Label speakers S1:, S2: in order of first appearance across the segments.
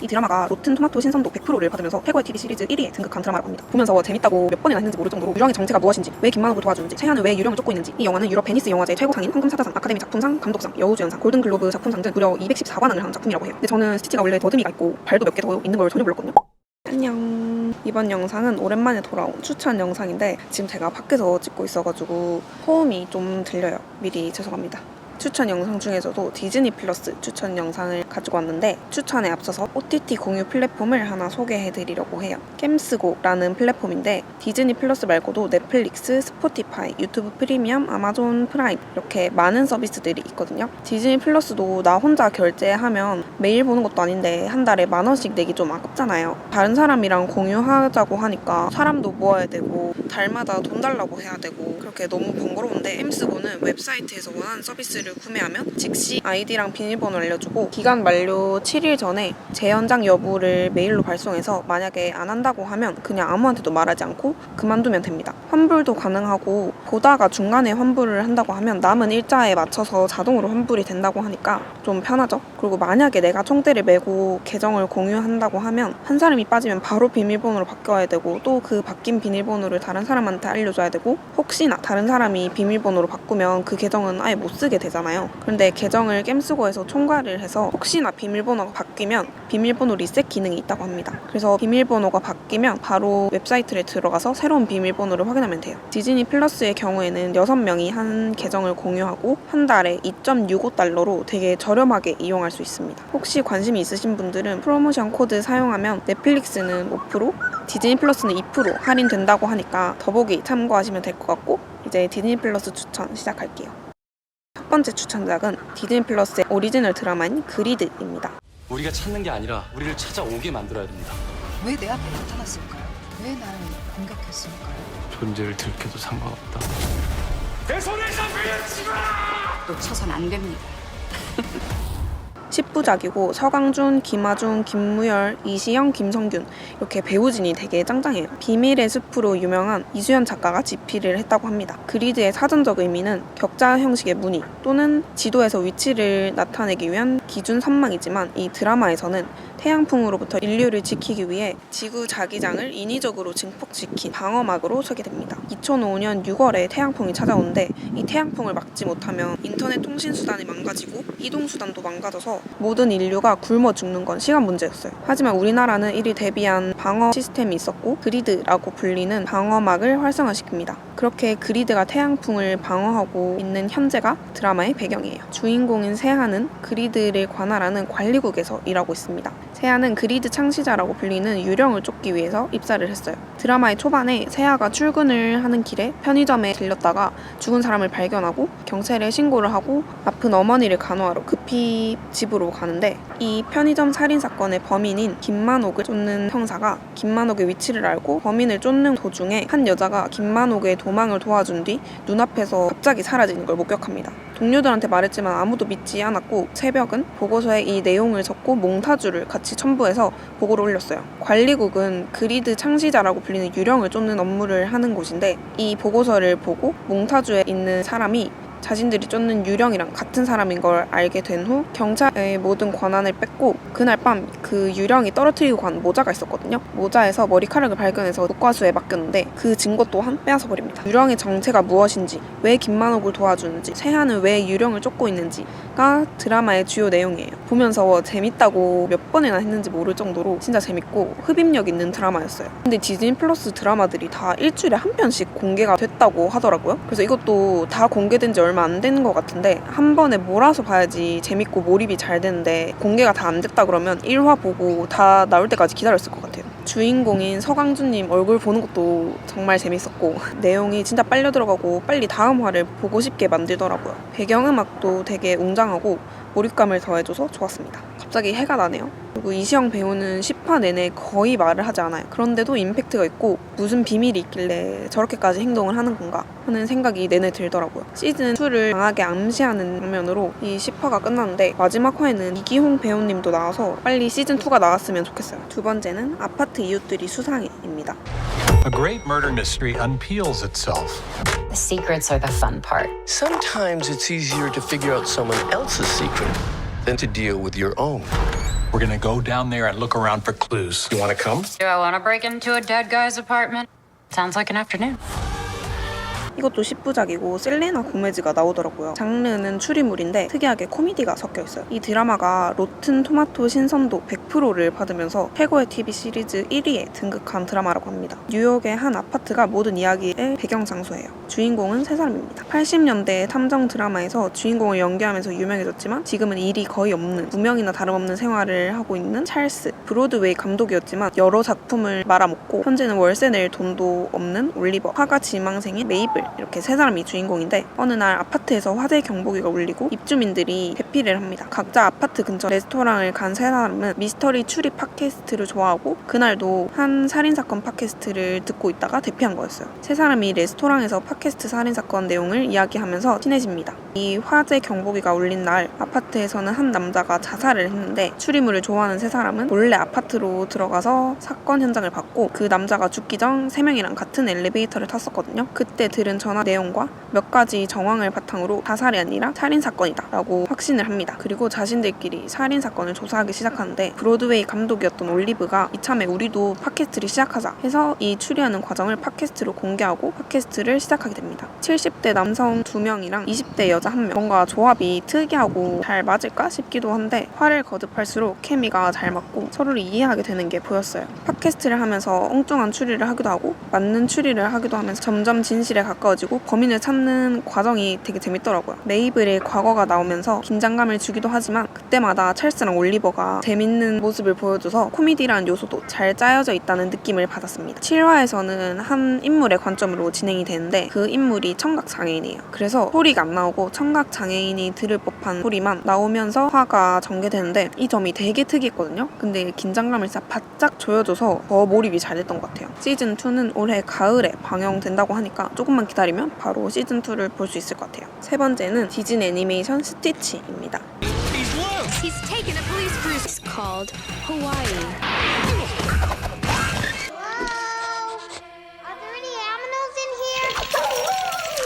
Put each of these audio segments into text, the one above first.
S1: 이 드라마가 로튼 토마토 신선도 100%를 받으면서 최고의 TV 시리즈 1위에 등극한 드라마라고 합니다. 보면서 재밌다고 몇 번이나 했는지 모를 정도로 유령의 정체가 무엇인지, 왜 김만옥을 도와주는지, 세아는 왜 유령을 쫓고 있는지, 이 영화는 유럽 베니스 영화제 최고상인 황금사자상, 아카데미 작품상, 감독상, 여우주연상, 골든글로브 작품상 등 무려 214관왕을 한 작품이라고 해요. 근데 저는 스티치가 원래 더듬이가 있고 발도 몇 개 더 있는 걸 전혀 몰랐거든요. 안녕. 이번 영상은 오랜만에 돌아온 추천 영상인데 지금 제가 밖에서 찍고 있어가지고 소음이 좀 들려요. 미리 죄송합니다. 추천 영상 중에서도 디즈니 플러스 추천 영상을 가지고 왔는데 추천에 앞서서 OTT 공유 플랫폼을 하나 소개해드리려고 해요. 겜스고라는 플랫폼인데 디즈니 플러스 말고도 넷플릭스, 스포티파이, 유튜브 프리미엄, 아마존 프라임 이렇게 많은 서비스들이 있거든요. 디즈니 플러스도 나 혼자 결제하면 매일 보는 것도 아닌데 한 달에 10,000원씩 내기 좀 아깝잖아요. 다른 사람이랑 공유하자고 하니까 사람도 모아야 되고 달마다 돈 달라고 해야 되고 그렇게 너무 번거로운데 겜스고는 웹사이트에서 원하는 서비스를 구매하면 즉시 아이디랑 비밀번호 알려주고 기간 만료 7일 전에 재연장 여부를 메일로 발송해서 만약에 안 한다고 하면 그냥 아무한테도 말하지 않고 그만두면 됩니다. 환불도 가능하고 보다가 중간에 환불을 한다고 하면 남은 일자에 맞춰서 자동으로 환불이 된다고 하니까 좀 편하죠. 그리고 만약에 내가 총대를 메고 계정을 공유한다고 하면 한 사람이 빠지면 바로 비밀번호로 바뀌어야 되고 또 그 바뀐 비밀번호를 다른 사람한테 알려줘야 되고 혹시나 다른 사람이 비밀번호로 바꾸면 그 계정은 아예 못 쓰게 되잖아요. 그런데 계정을 겜스고에서 총괄을 해서 혹시나 비밀번호가 바뀌면 비밀번호 리셋 기능이 있다고 합니다. 그래서 비밀번호가 바뀌면 바로 웹사이트에 들어가서 새로운 비밀번호를 확인하면 돼요. 디즈니 플러스의 경우에는 6명이 한 계정을 공유하고 한 달에 2.65달러로 되게 저렴하게 이용할 수 있습니다. 혹시 관심이 있으신 분들은 프로모션 코드 사용하면 넷플릭스는 5%, 디즈니 플러스는 2% 할인된다고 하니까 더보기 참고하시면 될 것 같고 이제 디즈니 플러스 추천 시작할게요. 첫 번째 추천작은 디즈니 플러스의 오리지널 드라마인 그리드입니다.
S2: 우리가 찾는 게 아니라 우리를 찾아오게 만들어야 됩니다.
S3: 왜 내 앞에 나타났을까요? 왜 나를 공격했을까요?
S2: 존재를 들켜도 상관없다. 내 손에서 밀지 마!
S3: 놓쳐선 안 됩니다.
S1: 10부작이고 서강준, 김하중, 김무열, 이시영, 김성균 이렇게 배우진이 되게 짱짱해요. 비밀의 숲으로 유명한 이수연 작가가 집필을 했다고 합니다. 그리드의 사전적 의미는 격자 형식의 무늬 또는 지도에서 위치를 나타내기 위한 기준 선망이지만 이 드라마에서는 태양풍으로부터 인류를 지키기 위해 지구 자기장을 인위적으로 증폭시킨 방어막으로 서게 됩니다. 2005년 6월에 태양풍이 찾아오는데 이 태양풍을 막지 못하면 인터넷 통신 수단이 망가지고 이동 수단도 망가져서 모든 인류가 굶어 죽는 건 시간 문제였어요. 하지만 우리나라는 이를 대비한 방어 시스템이 있었고 그리드라고 불리는 방어막을 활성화시킵니다. 그렇게 그리드가 태양풍을 방어하고 있는 현재가 드라마의 배경이에요. 주인공인 세아는 그리드를 관할하는 관리국에서 일하고 있습니다. 세아는 그리드 창시자라고 불리는 유령을 쫓기 위해서 입사를 했어요. 드라마의 초반에 세아가 출근을 하는 길에 편의점에 들렸다가 죽은 사람을 발견하고 경찰에 신고를 하고 아픈 어머니를 간호하러 급히 집으로 가는데 이 편의점 살인사건의 범인인 김만옥을 쫓는 형사가 김만옥의 위치를 알고 범인을 쫓는 도중에 한 여자가 김만옥의 도망을 도와준 뒤 눈앞에서 갑자기 사라지는 걸 목격합니다. 동료들한테 말했지만 아무도 믿지 않았고 새벽은 보고서에 이 내용을 적고 몽타주를 같이 첨부해서 보고를 올렸어요. 관리국은 그리드 창시자라고 불리는 유령을 쫓는 업무를 하는 곳인데 이 보고서를 보고 몽타주에 있는 사람이 자신들이 쫓는 유령이랑 같은 사람인 걸 알게 된 후 경찰의 모든 권한을 뺏고 그날 밤 그 유령이 떨어뜨리고 간 모자가 있었거든요. 모자에서 머리카락을 발견해서 국과수에 맡겼는데 그 증거 또한 빼앗아 버립니다. 유령의 정체가 무엇인지, 왜 김만옥을 도와주는지, 세아는 왜 유령을 쫓고 있는지가 드라마의 주요 내용이에요. 보면서 재밌다고 몇 번이나 했는지 모를 정도로 진짜 재밌고 흡입력 있는 드라마였어요. 근데 디즈니 플러스 드라마들이 다 일주일에 한 편씩 공개가 됐다고 하더라고요. 그래서 이것도 다 공개된 지 얼마 안 되는 것 같은데 한 번에 몰아서 봐야지 재밌고 몰입이 잘 되는데 공개가 다 안 됐다 그러면 1화 보고 다 나올 때까지 기다렸을 것 같아요. 주인공인 서강준님 얼굴 보는 것도 정말 재밌었고 내용이 진짜 빨려 들어가고 빨리 다음 화를 보고 싶게 만들더라고요. 배경음악도 되게 웅장하고 몰입감을 더해줘서 좋았습니다. 갑자기 해가 나네요. 그리고 이시영 배우는 10화 내내 거의 말을 하지 않아요. 그런데도 임팩트가 있고 무슨 비밀이 있길래 저렇게까지 행동을 하는 건가 하는 생각이 내내 들더라고요. 시즌2를 강하게 암시하는 장면으로 이 10화가 끝났는데 마지막 화에는 이기홍 배우님도 나와서 빨리 시즌2가 나왔으면 좋겠어요. 두 번째는 아파트 이웃들이 수상해입니다.
S4: A great murder mystery unpeels itself.
S5: The secrets are the fun part.
S6: Sometimes it's easier to figure out someone else's secret than to deal with your own.
S4: We're gonna go down there and look around for clues. You wanna come?
S5: Do I want to break into a dead guy's apartment? Sounds like an afternoon.
S1: 이것도 10부작이고 셀레나 고메즈가 나오더라고요. 장르는 추리물인데 특이하게 코미디가 섞여 있어요. 이 드라마가 로튼 토마토 신선도 100%를 받으면서 최고의 TV 시리즈 1위에 등극한 드라마라고 합니다. 뉴욕의 한 아파트가 모든 이야기의 배경 장소예요. 주인공은 3사람입니다. 80년대 탐정 드라마에서 주인공을 연기하면서 유명해졌지만 지금은 일이 거의 없는 무명이나 다름없는 생활을 하고 있는 찰스. 브로드웨이 감독이었지만 여러 작품을 말아먹고 현재는 월세 낼 돈도 없는 올리버. 화가 지망생인 메이블. 이렇게 3사람이 주인공인데 어느 날 아파트에서 화재 경보기가 울리고 입주민들이 대피를 합니다. 각자 아파트 근처 레스토랑을 간 3사람은 미스터리 추리 팟캐스트를 좋아하고 그날도 한 살인사건 팟캐스트를 듣고 있다가 대피한 거였어요. 3사람이 레스토랑에서 팟캐스트 살인사건 내용을 이야기하면서 친해집니다. 이 화재 경보기가 울린 날 아파트에서는 한 남자가 자살을 했는데 추리물을 좋아하는 3사람은 몰래 아파트로 들어가서 사건 현장을 봤고 그 남자가 죽기 전 3명이랑 같은 엘리베이터를 탔었거든요. 그때 들은 전화 내용과 몇 가지 정황을 바탕으로 자살이 아니라 살인사건이다 라고 확신을 합니다. 그리고 자신들끼리 살인사건을 조사하기 시작하는데 브로드웨이 감독이었던 올리브가 이참에 우리도 팟캐스트를 시작하자 해서 이 추리하는 과정을 팟캐스트로 공개하고 팟캐스트를 시작하게 됩니다. 70대 남성 2명이랑 20대 여자 1명. 뭔가 조합이 특이하고 잘 맞을까 싶기도 한데 화를 거듭할수록 케미가 잘 맞고 서로를 이해하게 되는 게 보였어요. 팟캐스트를 하면서 엉뚱한 추리를 하기도 하고 맞는 추리를 하기도 하면서 점점 진실에 가까워지고 범인을 찾는 과정이 되게 재밌더라고요. 메이블의 과거가 나오면서 긴장감을 주기도 하지만 그때마다 찰스랑 올리버가 재밌는 모습을 보여줘서 코미디라는 요소도 잘 짜여져 있다는 느낌을 받았습니다. 7화에서는 한 인물의 관점으로 진행이 되는데 그 인물이 청각장애인이에요. 그래서 소리가 안 나오고 청각장애인이 들을 법한 소리만 나오면서 화가 전개되는데 이 점이 되게 특이했거든요. 근데 긴장감을 진짜 바짝 조여줘서 더 몰입이 잘 됐던 것 같아요. 시즌2는 올해 가을에 방영된다고 하니까 조금만 기다리면 바로 시즌2를 볼 수 있을 것 같아요. 3번째는 디즈니 애니메이션 스티치입니다.
S6: He's taken a police cruise. It's called Hawaii.
S7: Are there any aminals in here?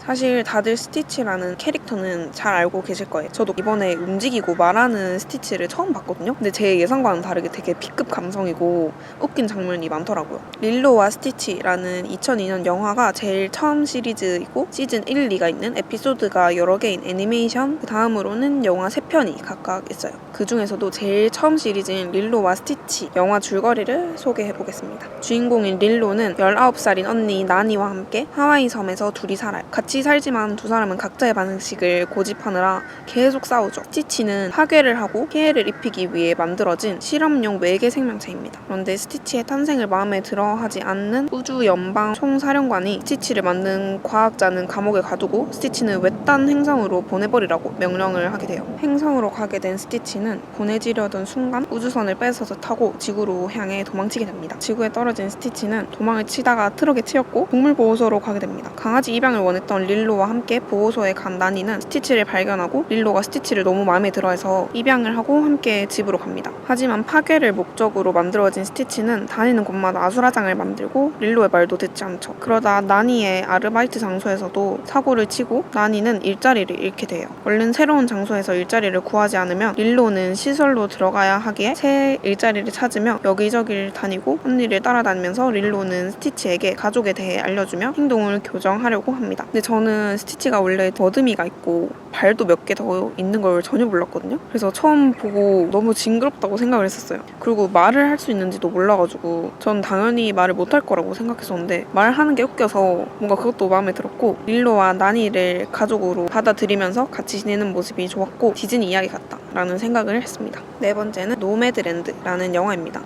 S1: 사실 다들 스티치라는 캐릭터는 잘 알고 계실 거예요. 저도 이번에 움직이고 말하는 스티치를 처음 봤거든요. 근데 제 예상과는 다르게 되게 B급 감성이고 웃긴 장면이 많더라고요. 릴로와 스티치라는 2002년 영화가 제일 처음 시리즈이고 시즌 1, 2가 있는 에피소드가 여러 개인 애니메이션, 그 다음으로는 영화 3편이 각각 있어요. 그 중에서도 제일 처음 시리즈인 릴로와 스티치 영화 줄거리를 소개해보겠습니다. 주인공인 릴로는 19살인 언니 나니와 함께 하와이 섬에서 둘이 살아요. 같이 살지만 두 사람은 각자의 방식을 고집하느라 계속 싸우죠. 스티치는 파괴를 하고 피해를 입히기 위해 만들어진 실험용 외계 생명체입니다. 그런데 스티치의 탄생을 마음에 들어하지 않는 우주 연방 총사령관이 스티치를 만든 과학자는 감옥에 가두고 스티치는 외딴 행성으로 보내버리라고 명령을 하게 돼요. 행성으로 가게 된 스티치는 보내지려던 순간 우주선을 뺏어서 타고 지구로 향해 도망치게 됩니다. 지구에 떨어진 스티치는 도망을 치다가 트럭에 치였고 동물보호소로 가게 됩니다. 강아지 입양을 원했던 릴로와 함께 보호소에 간 나니는 스티치를 발견하고 릴로가 스티치를 너무 마음에 들어해서 입양을 하고 함께 집으로 갑니다. 하지만 파괴를 목적으로 만들어진 스티치는 다니는 곳마다 아수라장을 만들고 릴로의 말도 듣지 않죠. 그러다 나니의 아르바이트 장소에서도 사고를 치고 나니는 일자리를 잃게 돼요. 얼른 새로운 장소에서 일자리를 구하지 않으면 릴로는 시설로 들어가야 하기에 새 일자리를 찾으며 여기저기를 다니고 언니를 따라다니면서 릴로는 스티치에게 가족에 대해 알려주며 행동을 교정하려고 합니다. 근데 저는 스티치가 원래 더듬이가 있고 발도 몇 개 더 있는 걸 전혀 몰랐거든요. 그래서 처음 보고 너무 징그럽다고 생각을 했었어요. 그리고 말을 할 수 있는지도 몰라가지고 전 당연히 말을 못할 거라고 생각했었는데 말하는 게 웃겨서 뭔가 그것도 마음에 들었고 릴로와 나니를 가족으로 받아들이면서 같이 지내는 모습이 좋았고 디즈니 이야기 같다라는 생각을 했습니다. 4번째는 노매드랜드라는 영화입니다.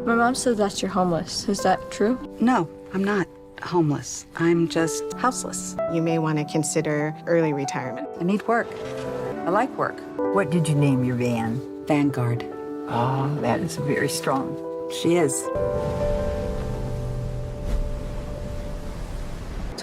S8: My mom says that you're homeless. Is that true?
S9: No, I'm not homeless. I'm just houseless.
S10: You may want to consider early retirement.
S9: I need work. I like work.
S11: What did you name your van?
S9: Vanguard.
S11: Oh, that is very strong.
S9: She is.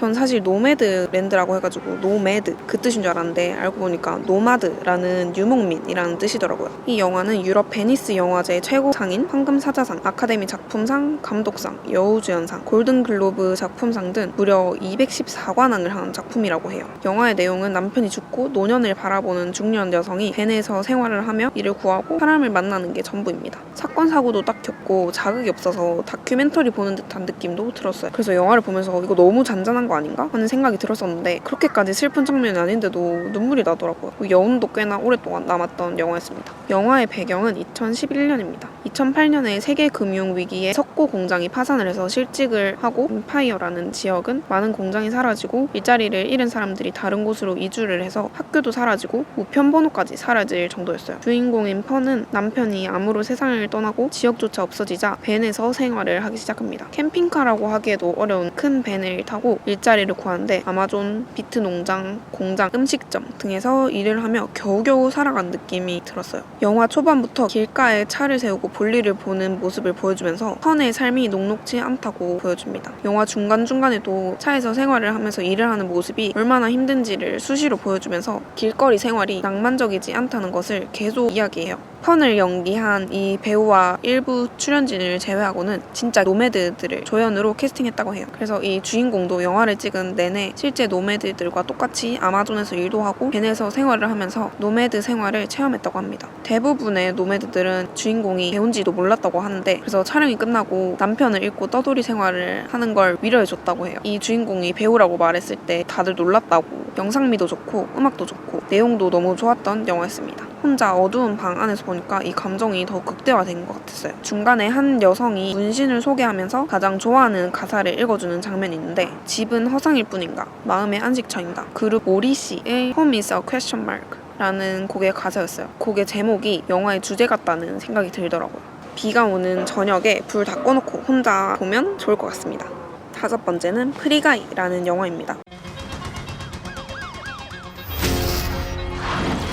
S1: 전 사실 노매드랜드라고 해가지고 노매드 그 뜻인 줄 알았는데 알고 보니까 노마드라는 유목민이라는 뜻이더라고요. 이 영화는 유럽 베니스 영화제 최고상인 황금사자상, 아카데미 작품상, 감독상, 여우주연상, 골든글로브 작품상 등 무려 214관왕을 한 작품이라고 해요. 영화의 내용은 남편이 죽고 노년을 바라보는 중년 여성이 벤에서 생활을 하며 이를 구하고 사람을 만나는 게 전부입니다. 사건 사고도 딱 겪고 자극이 없어서 다큐멘터리 보는 듯한 느낌도 들었어요. 그래서 영화를 보면서 이거 너무 잔잔한 거 아닌가 하는 생각이 들었었는데 그렇게까지 슬픈 장면이 아닌데도 눈물이 나더라고요. 여운도 꽤나 오랫동안 남았던 영화였습니다. 영화의 배경은 2011년입니다. 2008년에 세계금융위기에 석고 공장이 파산을 해서 실직을 하고 임파이어라는 지역은 많은 공장이 사라지고 일자리를 잃은 사람들이 다른 곳으로 이주를 해서 학교도 사라지고 우편번호까지 사라질 정도였어요. 주인공인 펀은 남편이 암으로 세상을 떠나고 지역조차 없어지자 벤에서 생활을 하기 시작합니다. 캠핑카라고 하기에도 어려운 큰 벤을 타고 일자리를 구하는데 아마존, 비트 농장, 공장, 음식점 등에서 일을 하며 겨우겨우 살아간 느낌이 들었어요. 영화 초반부터 길가에 차를 세우고 볼일을 보는 모습을 보여주면서 펀의 삶이 녹록지 않다고 보여줍니다. 영화 중간중간에도 차에서 생활을 하면서 일을 하는 모습이 얼마나 힘든지를 수시로 보여주면서 길거리 생활이 낭만적이지 않다는 것을 계속 이야기해요. 펀을 연기한 이 배우와 일부 출연진을 제외하고는 진짜 노매드들을 조연으로 캐스팅했다고 해요. 그래서 이 주인공도 영화를 찍은 내내 실제 노매드들과 똑같이 아마존에서 일도 하고 벤에서 생활을 하면서 노매드 생활을 체험했다고 합니다. 대부분의 노매드들은 주인공이 배우인지도 몰랐다고 하는데 그래서 촬영이 끝나고 남편을 잃고 떠돌이 생활을 하는 걸 위로해줬다고 해요. 이 주인공이 배우라고 말했을 때 다들 놀랐다고. 영상미도 좋고 음악도 좋고 내용도 너무 좋았던 영화였습니다. 혼자 어두운 방 안에서 보니까 이 감정이 더 극대화된 것 같았어요. 중간에 한 여성이 문신을 소개하면서 가장 좋아하는 가사를 읽어주는 장면이 있는데 집은 허상일 뿐인가, 마음의 안식처인가, 그룹 모리시의 Home is a question mark 라는 곡의 가사였어요. 곡의 제목이 영화의 주제 같다는 생각이 들더라고요. 비가 오는 저녁에 불 다 꺼놓고 혼자 보면 좋을 것 같습니다. 5번째는 프리가이라는 영화입니다.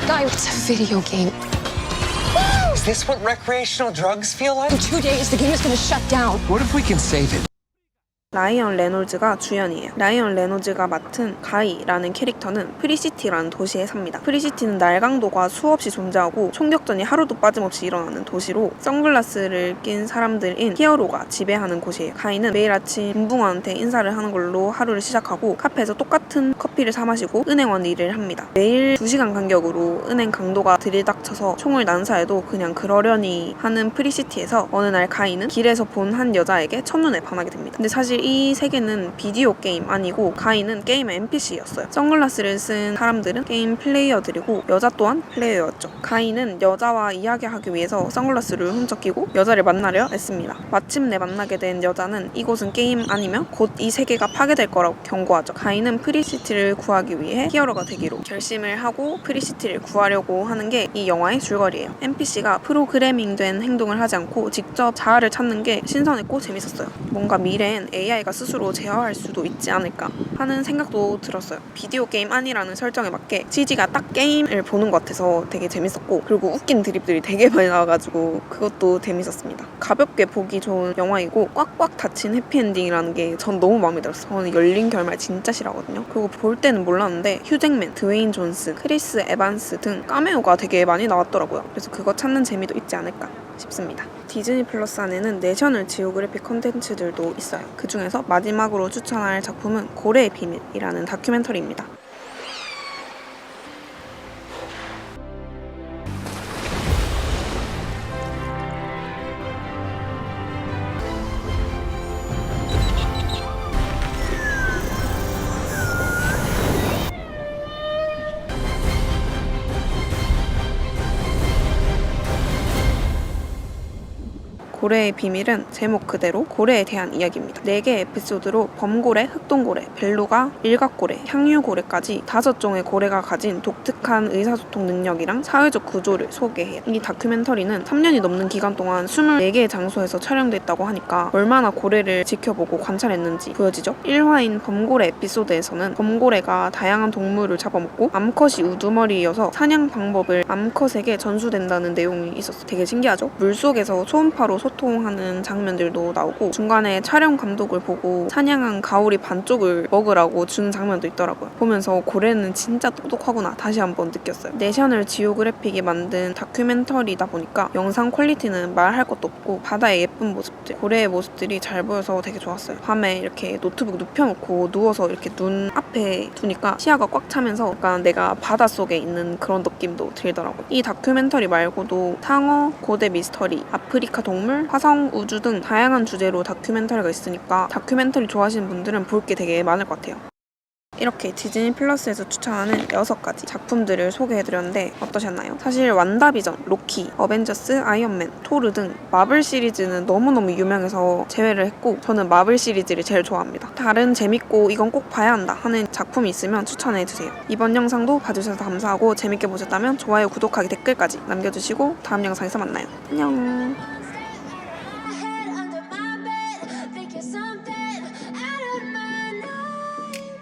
S6: Guy, it's a video game.
S12: Is this what recreational drugs feel like?
S6: In 2 days, the game is gonna shut down.
S12: What if we can save it?
S1: 라이언 레놀즈가 주연이에요. 라이언 레놀즈가 맡은 가이라는 캐릭터는 프리시티라는 도시에 삽니다. 프리시티는 날강도가 수없이 존재하고 총격전이 하루도 빠짐없이 일어나는 도시로 선글라스를 낀 사람들인 히어로가 지배하는 곳이에요. 가이는 매일 아침 빈붕어한테 인사를 하는 걸로 하루를 시작하고 카페에서 똑같은 커피를 사 마시고 은행원 일을 합니다. 매일 2시간 간격으로 은행 강도가 들이닥쳐서 총을 난사해도 그냥 그러려니 하는 프리시티에서 어느 날 가이는 길에서 본 한 여자에게 첫눈에 반하게 됩니다. 근데 사실 이 세계는 비디오 게임 아니고 가이는 게임의 NPC였어요. 선글라스를 쓴 사람들은 게임 플레이어들이고 여자 또한 플레이어였죠. 가이는 여자와 이야기하기 위해서 선글라스를 훔쳐 끼고 여자를 만나려 했습니다. 마침내 만나게 된 여자는 이곳은 게임 아니며 곧 이 세계가 파괴될 거라고 경고하죠. 가이는 프리시티를 구하기 위해 히어로가 되기로 결심을 하고 프리시티를 구하려고 하는 게 이 영화의 줄거리예요. NPC가 프로그래밍된 행동을 하지 않고 직접 자아를 찾는 게 신선했고 재밌었어요. 뭔가 미래엔 AI가 스스로 제어할 수도 있지 않을까 하는 생각도 들었어요. 비디오 게임 아니라는 설정에 맞게 CG가 딱 게임을 보는 것 같아서 되게 재밌었고 그리고 웃긴 드립들이 되게 많이 나와가지고 그것도 재밌었습니다. 가볍게 보기 좋은 영화이고 꽉꽉 닫힌 해피엔딩이라는 게 전 너무 마음에 들었어요. 저는 열린 결말 진짜 싫어하거든요. 그리고 볼 때는 몰랐는데 휴잭맨, 드웨인 존슨, 크리스 에반스 등 카메오가 되게 많이 나왔더라고요. 그래서 그거 찾는 재미도 있지 않을까 싶습니다. 디즈니 플러스 안에는 내셔널 지오그래픽 콘텐츠들도 있어요. 그 중에서 마지막으로 추천할 작품은 고래의 비밀이라는 다큐멘터리입니다. 고래의 비밀은 제목 그대로 고래에 대한 이야기입니다. 4개의 에피소드로 범고래, 흑동고래, 벨루가, 일각고래, 향유고래까지 5종의 고래가 가진 독특한 의사소통 능력이랑 사회적 구조를 소개해요. 이 다큐멘터리는 3년이 넘는 기간 동안 24개의 장소에서 촬영됐다고 하니까 얼마나 고래를 지켜보고 관찰했는지 보여지죠. 1화인 범고래 에피소드에서는 범고래가 다양한 동물을 잡아먹고 암컷이 우두머리이어서 사냥 방법을 암컷에게 전수된다는 내용이 있었어요. 되게 신기하죠? 물속에서 초음파로 소통하는 장면들도 나오고 중간에 촬영 감독을 보고 사냥한 가오리 반쪽을 먹으라고 주는 장면도 있더라고요. 보면서 고래는 진짜 똑똑하구나 다시 한번 느꼈어요. 내셔널 지오그래픽이 만든 다큐멘터리다 보니까 영상 퀄리티는 말할 것도 없고 바다의 예쁜 모습들, 고래의 모습들이 잘 보여서 되게 좋았어요. 밤에 이렇게 노트북 눕혀놓고 누워서 이렇게 눈 앞에 두니까 시야가 꽉 차면서 약간 내가 바닷속에 있는 그런 느낌도 들더라고요. 이 다큐멘터리 말고도 상어, 고대 미스터리, 아프리카 동물, 화성, 우주 등 다양한 주제로 다큐멘터리가 있으니까 다큐멘터리 좋아하시는 분들은 볼 게 되게 많을 것 같아요. 이렇게 디즈니 플러스에서 추천하는 6가지 작품들을 소개해드렸는데 어떠셨나요? 사실 완다비전, 로키, 어벤져스, 아이언맨, 토르 등 마블 시리즈는 너무너무 유명해서 제외를 했고 저는 마블 시리즈를 제일 좋아합니다. 다른 재밌고 이건 꼭 봐야 한다 하는 작품이 있으면 추천해주세요. 이번 영상도 봐주셔서 감사하고 재밌게 보셨다면 좋아요, 구독하기, 댓글까지 남겨주시고 다음 영상에서 만나요. 안녕.